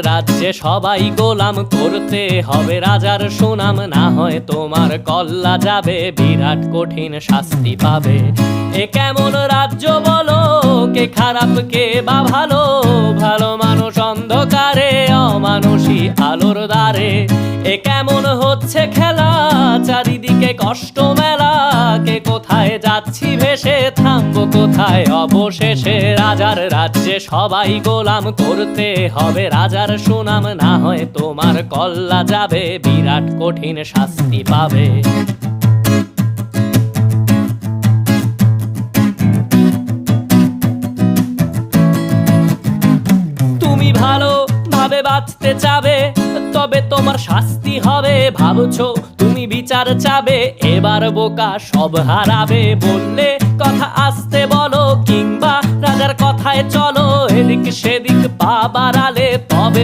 রাজ্যে সবাই গোলাম, করতে হবে রাজার সুনাম, না হয় তোমার কল্লা যাবে, বিরাট কঠিন শাস্তি পাবে। এ কেমন রাজ্য বলো, কে খারাপ কে বা ভালো, ভালো মানুষ অন্ধকারে, অমানুষী আলোর দ্বারে। এ কেমন হচ্ছে খেলা, চারিদিকে কষ্ট মেলা, কে কোথায় যাচ্ছি ভেসে, থামবো কোথায় অবশেষে। রাজার রাজ্যে সবাই গোলাম, করতে হবে রাজার সুনাম, না হয় তোমার কল্লা যাবে, বিরাট কঠিন শাস্তি পাবে। তুমি ভালো ভাবে বাঁচতে চাবে, তবে তোমার শাস্তি হবে। ভাবছো তুমি বিচার চাবে, এবার বোকা সব হারাবে। বললে কথা আসতে বলো, কিংবা রাজার কথায় চলো, এদিক সেদিক পা বাড়ালে তবে